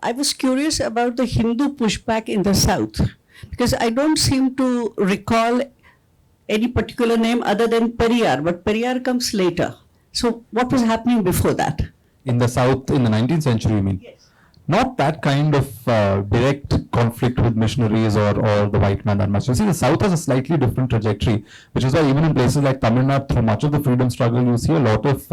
I was curious about the Hindu pushback in the South, because I don't seem to recall any particular name other than Periyar, but Periyar comes later. So what was happening before that? In the South, in the 19th century, you mean? Yes. Not that kind of direct conflict with missionaries or the white man that much. You see, the South has a slightly different trajectory, which is why even in places like Tamil Nadu, through much of the freedom struggle, you see a lot of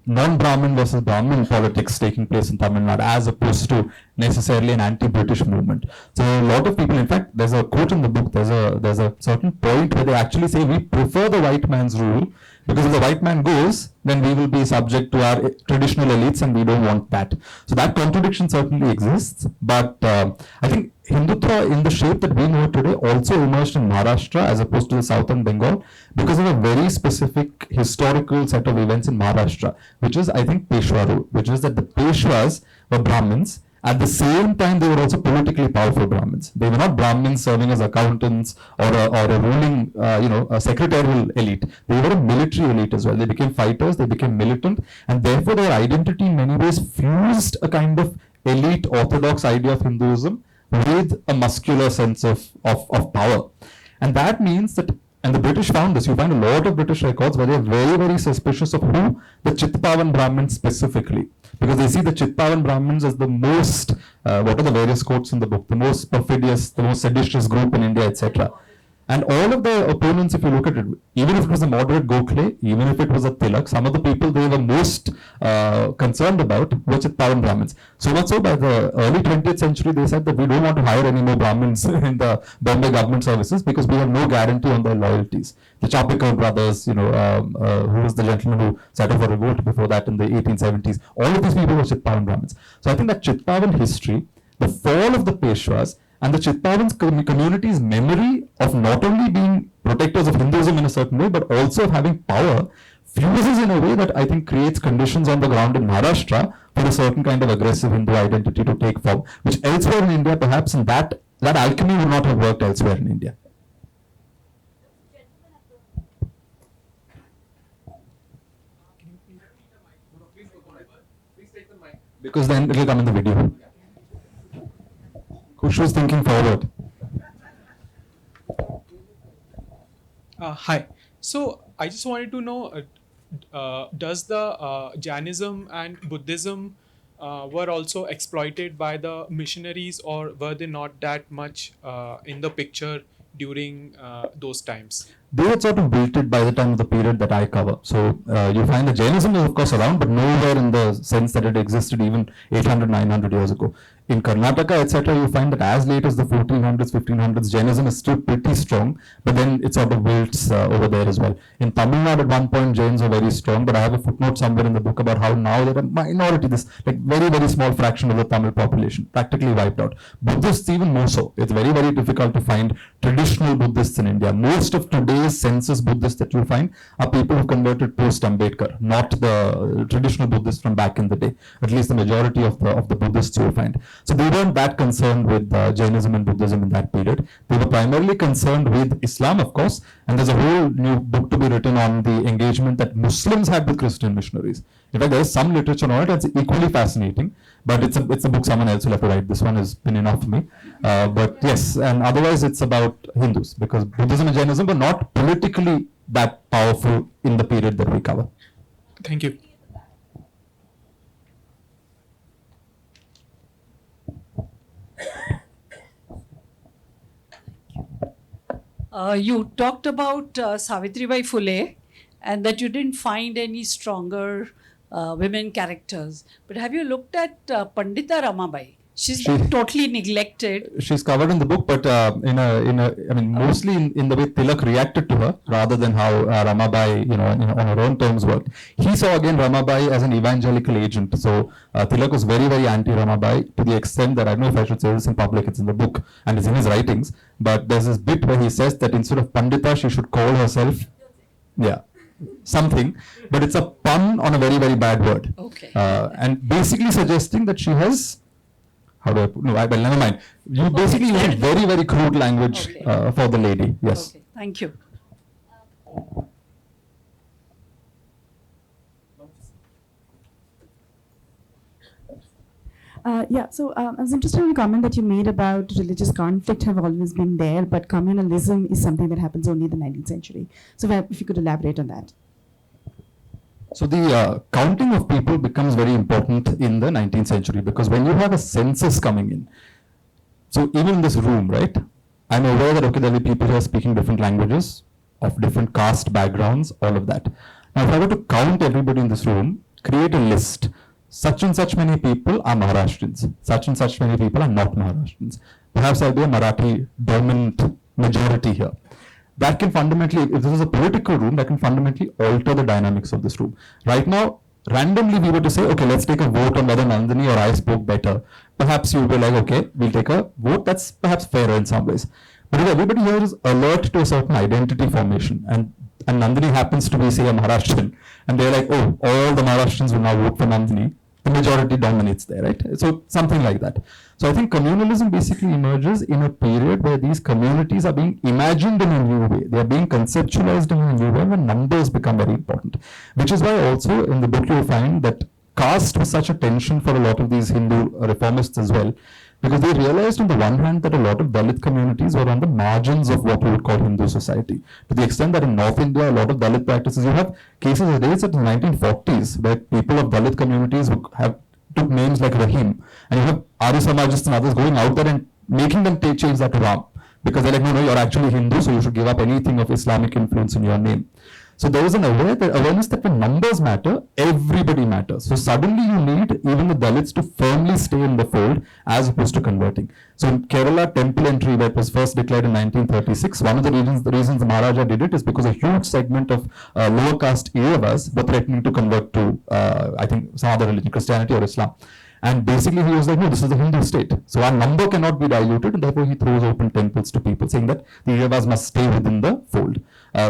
non-Brahmin versus Brahmin politics taking place in Tamil Nadu, as opposed to necessarily an anti-British movement. So a lot of people, in fact, there's a quote in the book, there's a certain point where they actually say, we prefer the white man's rule, because if the white man goes, then we will be subject to our traditional elites, and we don't want that. So that contradiction certainly exists, but I think Hindutva in the shape that we know it today also emerged in Maharashtra as opposed to the southern Bengal because of a very specific historical set of events in Maharashtra, which is, I think, Peshwa rule, which is that the Peshwas were Brahmins. At the same time, they were also politically powerful Brahmins. They were not Brahmins serving as accountants or a ruling, a secretarial elite. They were a military elite as well. They became fighters, they became militant, and therefore their identity in many ways fused a kind of elite orthodox idea of Hinduism with a muscular sense of power. And that means that, and the British found this, you find a lot of British records where they're very, very suspicious of who? The Chitpavan Brahmins specifically. Because they see the Chitpavan Brahmins as the most, what are the various quotes in the book, the most perfidious, the most seditious group in India, etc. And all of the opponents, if you look at it, even if it was a moderate Gokhale, even if it was a Tilak, some of the people they were most concerned about were Chitpavan Brahmins. So much so by the early 20th century, they said that we don't want to hire any more Brahmins in the Bombay government services because we have no guarantee on their loyalties. The Chapekar brothers, who was the gentleman who set off a revolt before that in the 1870s, all of these people were Chitpavan Brahmins. So I think that Chitpavan history, the fall of the Peshwas, and the Chitpavan community's memory of not only being protectors of Hinduism in a certain way, but also of having power, fuses in a way that I think creates conditions on the ground in Maharashtra for a certain kind of aggressive Hindu identity to take form, which elsewhere in India, perhaps in that alchemy would not have worked elsewhere in India. Because then it will come in the video. Kushu's thinking forward. Hi. So I just wanted to know, does the Jainism and Buddhism were also exploited by the missionaries, or were they not that much in the picture during those times? They had sort of built it by the time of the period that I cover. So you find that Jainism is of course around, but nowhere in the sense that it existed even 800, 900 years ago. In Karnataka, etc., you find that as late as the 1400s, 1500s, Jainism is still pretty strong, but then it sort of wilts over there as well. In Tamil Nadu, at one point, Jains are very strong, but I have a footnote somewhere in the book about how now they're a minority, this like very, very small fraction of the Tamil population, practically wiped out. Buddhists even more so. It's very, very difficult to find traditional Buddhists in India. Most of today's census Buddhists that you find are people who converted post-Ambedkar, not the traditional Buddhists from back in the day. At least the majority of the Buddhists you'll find. So they weren't that concerned with Jainism and Buddhism in that period. They were primarily concerned with Islam, of course, and there's a whole new book to be written on the engagement that Muslims had with Christian missionaries. In fact, there is some literature on it that's equally fascinating, but it's a book someone else will have to write. This one has been enough for me. But yes, and otherwise it's about Hindus, because Buddhism and Jainism were not politically that powerful in the period that we cover. Thank you. You talked about Savitribai Phule and that you didn't find any stronger women characters. But have you looked at Pandita Ramabai? She's been totally neglected. She's covered in the book, but mostly in the way Tilak reacted to her, rather than how Ramabai, on her own terms worked. He saw again Ramabai as an evangelical agent. So Tilak was very, very anti-Ramabai to the extent that I don't know if I should say this in public. It's in the book and it's in his writings. But there's this bit where he says that instead of Pandita, she should call herself, something. But it's a pun on a very, very bad word. Okay. And basically suggesting that she has. How do I put? No, well, never mind. You basically use very, very crude language for the lady. Yes. Okay. Thank you. I was interested in the comment that you made about religious conflict have always been there, but communalism is something that happens only in the 19th century. So if you could elaborate on that. So the counting of people becomes very important in the 19th century, because when you have a census coming in, so even in this room, right, I'm aware that, okay, there will be people who are speaking different languages, of different caste backgrounds, all of that. Now, if I were to count everybody in this room, create a list, such and such many people are Maharashtrians, such and such many people are not Maharashtrians. Perhaps I'll be a Marathi dominant majority here. That can fundamentally, if this is a political room, that can fundamentally alter the dynamics of this room. Right now, randomly we were to say, okay, let's take a vote on whether Nandini or I spoke better. Perhaps you'll be like, okay, we'll take a vote. That's perhaps fairer in some ways. But if everybody here is alert to a certain identity formation, and Nandini happens to be, say, a Maharashtrian, and they're like, oh, all the Maharashtrians will now vote for Nandini, the majority dominates there, right? So something like that. So I think communalism basically emerges in a period where these communities are being imagined in a new way. They are being conceptualized in a new way when numbers become very important. Which is why also in the book you'll find that caste was such a tension for a lot of these Hindu reformists as well, because they realized on the one hand that a lot of Dalit communities were on the margins of what we would call Hindu society. To the extent that in North India, a lot of Dalit practices, you have cases as dates at the 1940s where people of Dalit communities took names like Rahim, and you have Arya Samajists and others going out there and making them change that to Ram, because they're like, no, you're actually Hindu, so you should give up anything of Islamic influence in your name. So there was an awareness that when numbers matter, everybody matters. So suddenly you need even the Dalits to firmly stay in the fold as opposed to converting. So in Kerala temple entry that was first declared in 1936, one of the reasons the Maharaja did it is because a huge segment of lower caste Yavas were threatening to convert to, I think, some other religion, Christianity or Islam. And basically he was like, no, this is a Hindu state. So our number cannot be diluted, and therefore he throws open temples to people, saying that the Yavas must stay within the fold.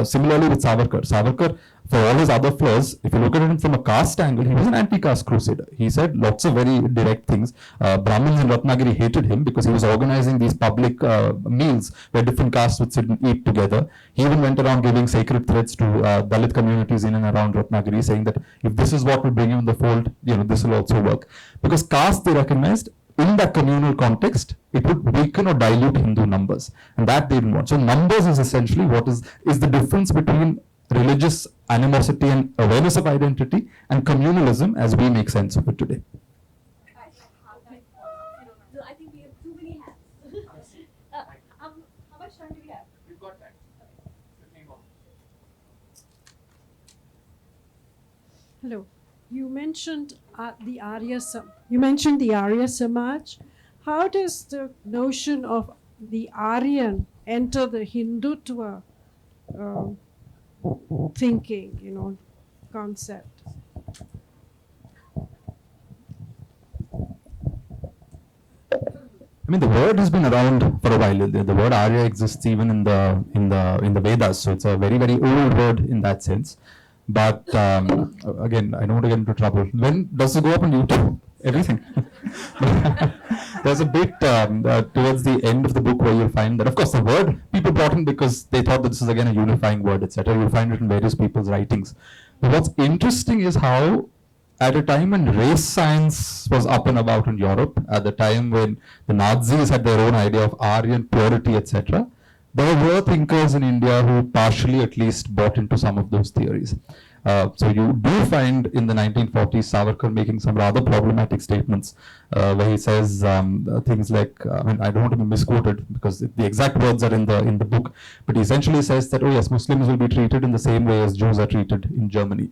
Similarly with Savarkar. Savarkar, for all his other flaws, if you look at it from a caste angle, he was an anti-caste crusader. He said lots of very direct things. Brahmins in Ratnagiri hated him because he was organizing these public meals where different castes would sit and eat together. He even went around giving sacred threats to Dalit communities in and around Ratnagiri, saying that if this is what will bring you in the fold, this will also work. Because caste, they recognized, in that communal context, it would weaken or dilute Hindu numbers, and that they didn't want. So numbers is essentially what is the difference between religious animosity and awareness of identity and communalism as we make sense of it today. So I think we have too many hands. How much time do we have? We've got time. 15 more. Hello. You mentioned the Arya Samaj. How does the notion of the Aryan enter the Hindutva thinking, concept? I mean, the word has been around for a while. The word Arya exists even in the Vedas, so it's a very, very old word in that sense. But again, I don't want to get into trouble. When does it go up on YouTube? Everything. There's a bit towards the end of the book where you'll find that, of course, the word people brought in because they thought that this is again a unifying word, etc. You'll find it in various people's writings. But what's interesting is how, at a time when race science was up and about in Europe, at the time when the Nazis had their own idea of Aryan purity, etc., there were thinkers in India who partially at least bought into some of those theories. So you do find in the 1940s Savarkar making some rather problematic statements where he says things like, I don't want to be misquoted because the exact words are in the book, but he essentially says that, oh yes, Muslims will be treated in the same way as Jews are treated in Germany.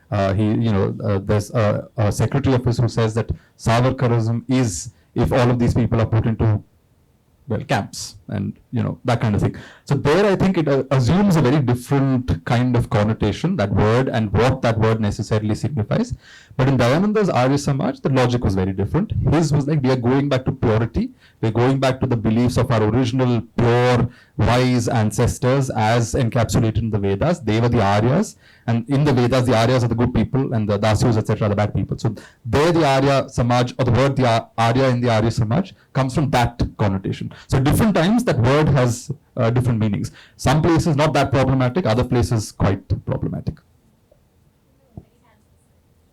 There's a secretary of his who says that Savarkarism is if all of these people are put into camps and that kind of thing. So there I think it assumes a very different kind of connotation, that word and what that word necessarily signifies. But in Dayananda's Arya Samaj, the logic was very different. His was like, we are going back to purity. We're going back to the beliefs of our original pure, wise ancestors as encapsulated in the Vedas. They were the Aryas, and in the Vedas, the Aryas are the good people and the Dasyus, etc., are the bad people. So there the Arya Samaj, or the word the Arya in the Arya Samaj comes from that connotation. So different times that word has different meanings. Some places not that problematic, other places quite problematic.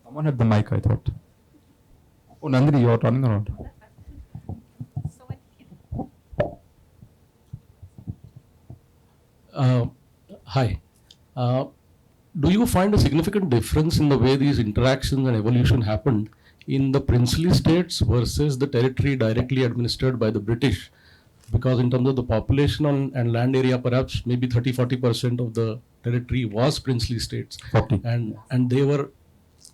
Someone had the mic, I thought. Oh, Nandini, you're turning around. Hi. Do you find a significant difference in the way these interactions and evolution happened in the princely states versus the territory directly administered by the British? Because in terms of the population and land area, perhaps maybe 30-40% of the territory was princely states, 40. and they were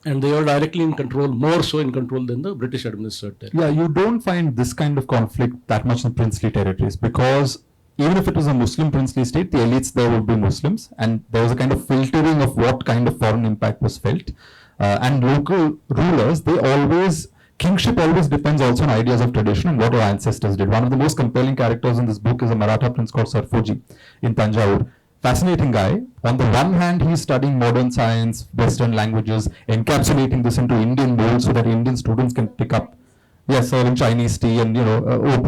directly in control, more so in control than the British administered territory. Yeah, you don't find this kind of conflict that much in princely territories, because even if it was a Muslim princely state, the elites there would be Muslims, and there was a kind of filtering of what kind of foreign impact was felt. And local rulers, kingship always depends also on ideas of tradition and what our ancestors did. One of the most compelling characters in this book is a Maratha prince called Sarfoji in Tanjore. Fascinating guy. On the one hand, he's studying modern science, Western languages, encapsulating this into Indian mold so that Indian students can pick up. Yes, serving Chinese tea and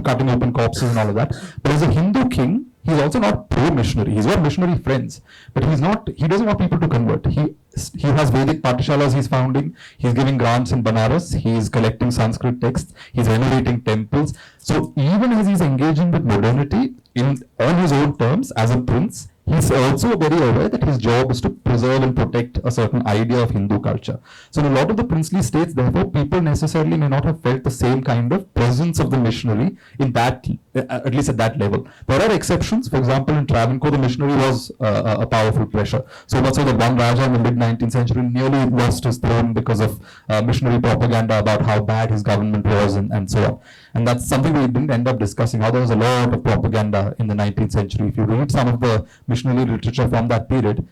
cutting open corpses and all of that. But as a Hindu king, he's also not pro-missionary. He's got missionary friends, but he doesn't want people to convert. He has Vedic Patishalas he's founding. He's giving grants in Banaras. He's collecting Sanskrit texts. He's renovating temples. So even as he's engaging with modernity on his own terms as a prince, he's also very aware that his job is to preserve and protect a certain idea of Hindu culture. So in a lot of the princely states, therefore, people necessarily may not have felt the same kind of presence of the missionary in that, at least at that level. There are exceptions. For example, in Travancore, the missionary was a powerful pressure. So much so that one Raja in the mid-19th century nearly lost his throne because of missionary propaganda about how bad his government was and so on. And that's something we didn't end up discussing, how there was a lot of propaganda in the 19th century. If you read some of the missionary literature from that period,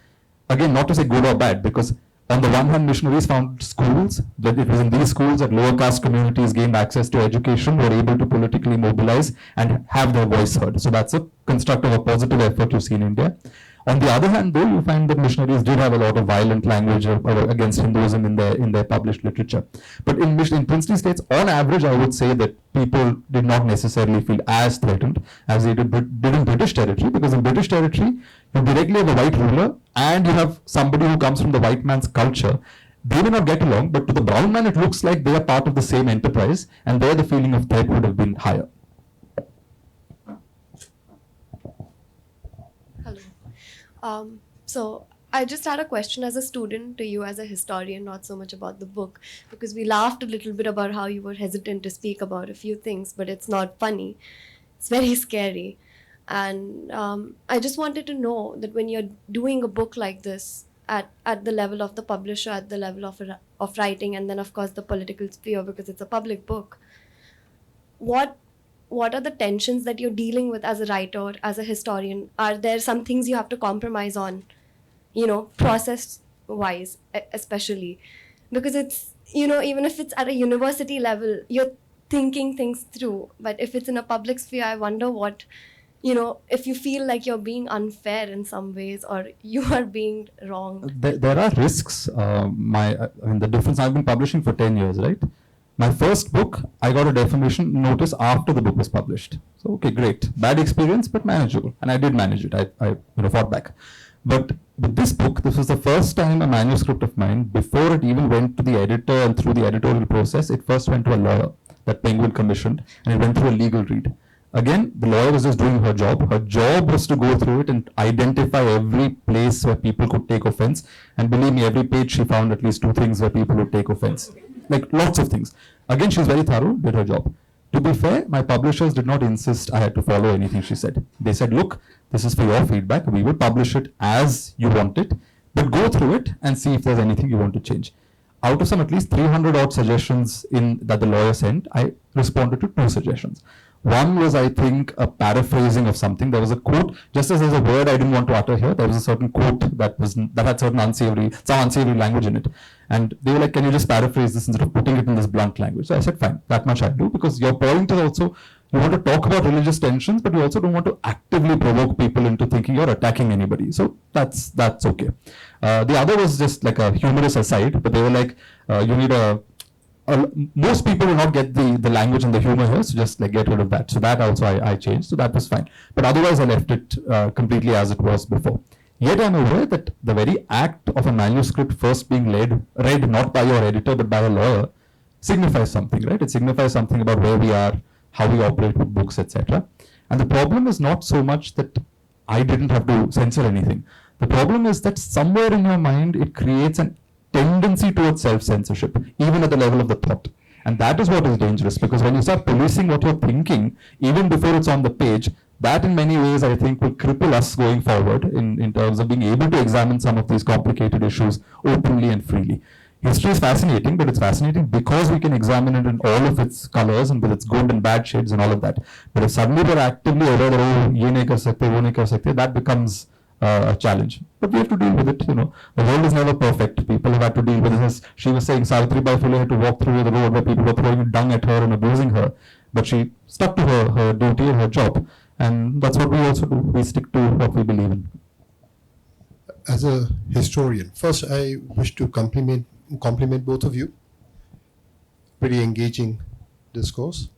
again, not to say good or bad, because on the one hand, missionaries founded schools, that it was in these schools that lower caste communities gained access to education, were able to politically mobilize and have their voice heard. So that's a constructive or positive effort you see in India. On the other hand, though, you find that missionaries did have a lot of violent language against Hinduism in their published literature. But in princely states, on average, I would say that people did not necessarily feel as threatened as they did in British territory, because in British territory, you directly have a white ruler and you have somebody who comes from the white man's culture. They may not get along, but to the brown man, it looks like they are part of the same enterprise, and there the feeling of threat would have been higher. So I just had a question as a student to you as a historian, not so much about the book, because we laughed a little bit about how you were hesitant to speak about a few things, but it's not funny. It's very scary. And I just wanted to know that when you're doing a book like this at the level of the publisher, at the level of writing, and then of course the political sphere, because it's a public book, what are the tensions that you're dealing with as a writer, as a historian? Are there some things you have to compromise on, process-wise especially? Because it's, even if it's at a university level, you're thinking things through. But if it's in a public sphere, I wonder what, if you feel like you're being unfair in some ways or you are being wrong. There are risks. The difference, I've been publishing for 10 years, right? My first book, I got a defamation notice after the book was published. So, okay, great. Bad experience, but manageable. And I did manage it. I fought back. But with this book, this was the first time a manuscript of mine, before it even went to the editor and through the editorial process, it first went to a lawyer that Penguin commissioned, and it went through a legal read. Again, the lawyer was just doing her job. Her job was to go through it and identify every place where people could take offense. And believe me, every page she found at least 2 things where people would take offense. Like lots of things. Again, she was very thorough, did her job. To be fair, my publishers did not insist I had to follow anything she said. They said, look, this is for your feedback. We will publish it as you want it, but go through it and see if there's anything you want to change. Out of some at least 300 odd suggestions that the lawyer sent, I responded to 2 suggestions. One was, I think, a paraphrasing of something. There was a quote, just as there's a word I didn't want to utter here, there was a certain quote that had some unsavory language in it. And they were like, can you just paraphrase this instead of putting it in this blunt language? So I said, fine, that much I do, because your point is also, you want to talk about religious tensions, but you also don't want to actively provoke people into thinking you're attacking anybody. So that's okay. The other was just like a humorous aside, but they were like, you need most people will not get the language and the humor here, so just like get rid of that. So that also I changed, so that was fine. But otherwise I left it completely as it was before. Yet I'm aware that the very act of a manuscript first being read not by your editor but by a lawyer, signifies something, right? It signifies something about where we are, how we operate with books, etc. And the problem is not so much that I didn't have to censor anything. The problem is that somewhere in your mind, it creates a tendency towards self-censorship, even at the level of the thought. And that is what is dangerous, because when you start policing what you're thinking, even before it's on the page, that in many ways, I think, will cripple us going forward in terms of being able to examine some of these complicated issues openly and freely. History is fascinating, but it's fascinating because we can examine it in all of its colors and with its good and bad shades and all of that. But if suddenly we're actively aware that, oh, ye nahi kar sakte, wo nahi kar sakte, that becomes a challenge. But we have to deal with it, you know. The world is never perfect. People have had to deal with this. She was saying Savitribai Phule had to walk through the road where people were throwing dung at her and abusing her. But she stuck to her duty and her job. And that's what we also do. We stick to what we believe in. As a historian, first I wish to compliment both of you. Pretty engaging discourse.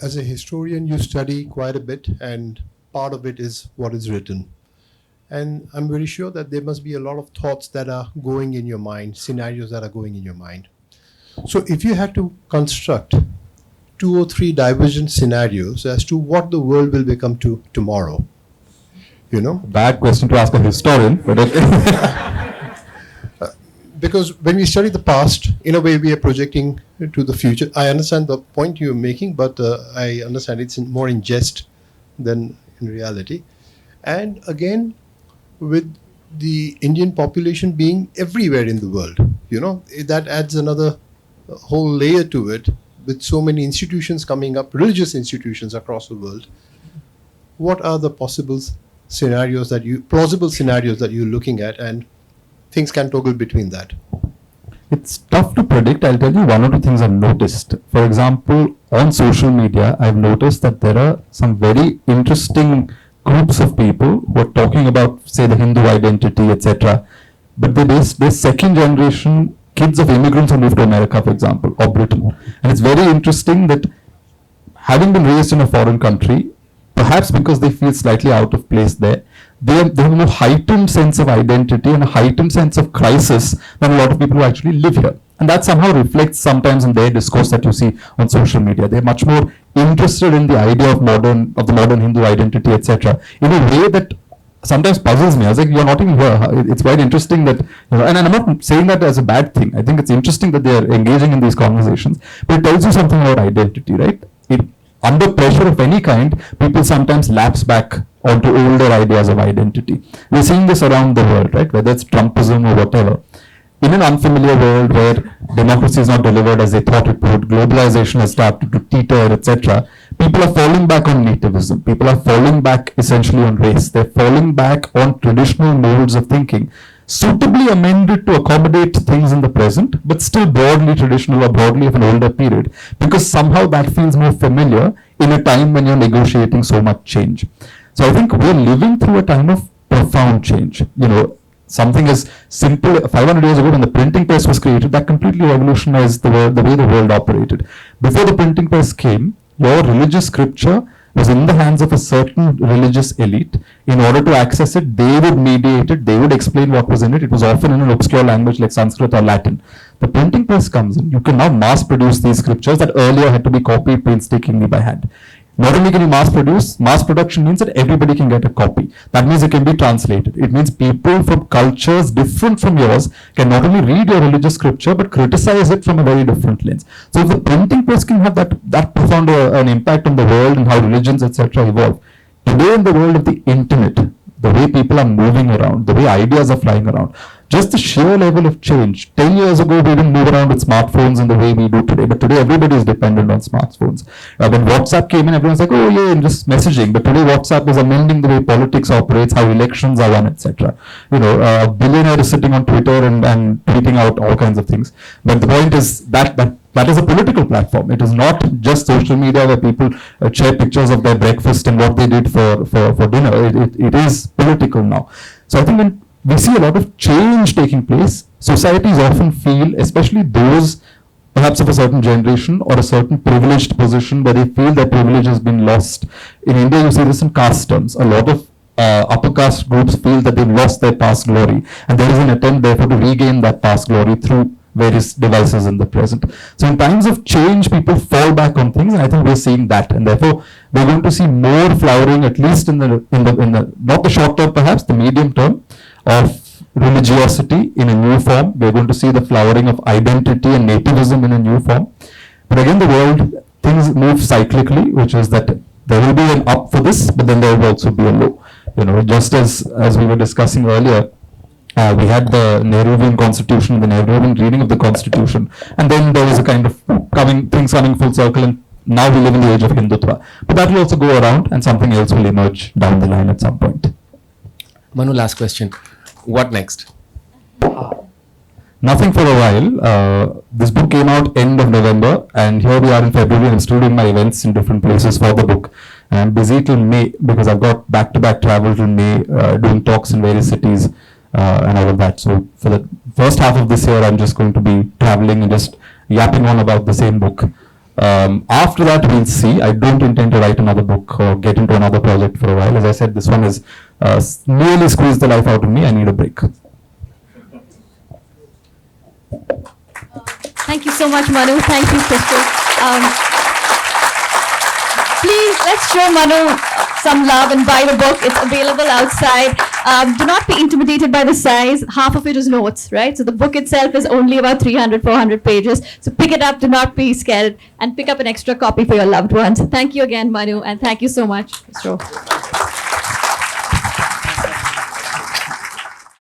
As a historian, you study quite a bit, and part of it is what is written. And I'm very sure that there must be a lot of thoughts that are going in your mind, scenarios that are going in your mind. So if you had to construct 2 or 3 divergent scenarios as to what the world will become tomorrow, you know? Bad question to ask a historian, but because when we study the past, in a way we are projecting to the future. I understand the point you're making, but I understand it's more in jest than in reality. And again, with the Indian population being everywhere in the world, you know, that adds another whole layer to it, with so many institutions coming up, religious institutions across the world. What are the plausible scenarios that you're looking at, and things can toggle between that? It's tough to predict. I'll tell you one or two things I've noticed. For example, on social media, I've noticed that there are some very interesting groups of people who are talking about, say, the Hindu identity, etc. But they're second generation kids of immigrants who moved to America, for example, or Britain. And it's very interesting that having been raised in a foreign country, perhaps because they feel slightly out of place there, they have a more heightened sense of identity and a heightened sense of crisis than a lot of people who actually live here. And that somehow reflects sometimes in their discourse that you see on social media. They're much more interested in the idea of the modern Hindu identity, etc., in a way that sometimes puzzles me. I was like, you're not even here. It's quite interesting that, you know, and I'm not saying that as a bad thing. I think it's interesting that they are engaging in these conversations, but it tells you something about identity, right? Under pressure of any kind, people sometimes lapse back onto older ideas of identity. We're seeing this around the world, right? Whether it's Trumpism or whatever. In an unfamiliar world where democracy is not delivered as they thought it would, globalization has started to teeter, etc., people are falling back on nativism. People are falling back essentially on race. They're falling back on traditional modes of thinking, suitably amended to accommodate things in the present, but still broadly traditional or broadly of an older period, because somehow that feels more familiar in a time when you're negotiating so much change. So I think we're living through a time of profound change. You know, something as simple 500 years ago when the printing press was created, that completely revolutionized the way the world operated. Before the printing press came, your religious scripture was in the hands of a certain religious elite. In order to access it, they would mediate it, they would explain what was in it. It was often in an obscure language like Sanskrit or Latin. The printing press comes in, you can now mass produce these scriptures that earlier had to be copied painstakingly by hand. Not only can you mass produce, mass production means that everybody can get a copy. That means it can be translated. It means people from cultures different from yours can not only read your religious scripture, but criticize it from a very different lens. So if the printing press can have that profound an impact on the world and how religions, etc. evolve, today in the world of the internet, the way people are moving around, the way ideas are flying around, just the sheer level of change. 10 years ago, we didn't move around with smartphones in the way we do today, but today everybody is dependent on smartphones. When WhatsApp came in, everyone's like, oh yeah, and just messaging. But today WhatsApp is amending the way politics operates, how elections are won, etc. You know, a billionaire is sitting on Twitter and tweeting out all kinds of things. But the point is that is a political platform. It is not just social media where people share pictures of their breakfast and what they did for dinner. It is political now. So I think when we see a lot of change taking place, societies often feel, especially those perhaps of a certain generation or a certain privileged position where they feel their privilege has been lost. In India, you see this in caste terms. A lot of upper caste groups feel that they've lost their past glory, and there is an attempt therefore to regain that past glory through various devices in the present. So in times of change, people fall back on things, and I think we're seeing that, and therefore we're going to see more flowering, at least in the not the short term, perhaps the medium term, of religiosity in a new form. We're going to see the flowering of identity and nativism in a new form. But again, the world, things move cyclically, which is that there will be an up for this, but then there will also be a low. You know, just as we were discussing earlier, we had the Nehruvian constitution, the Nehruvian reading of the constitution, and then there was a kind of things coming full circle, and now we live in the age of Hindutva. But that will also go around, and something else will emerge down the line at some point. Manu, last question. What next? Nothing for a while. This book came out end of November, and here we are in February. I'm still doing my events in different places for the book. And I'm busy till May because I've got back-to-back travel till May, doing talks in various cities and all of that. So for the first half of this year, I'm just going to be traveling and just yapping on about the same book. After that, we'll see. I don't intend to write another book or get into another project for a while. As I said, this one has nearly squeezed the life out of me. I need a break. Thank you so much, Manu. Thank you, Crystal. Please, let's show Manu some love and buy the book. It's available outside. Do not be intimidated by the size. Half of it is notes, right? So the book itself is only about 300, 400 pages. So pick it up. Do not be scared. And pick up an extra copy for your loved ones. Thank you again, Manu. And thank you so much, Crystal.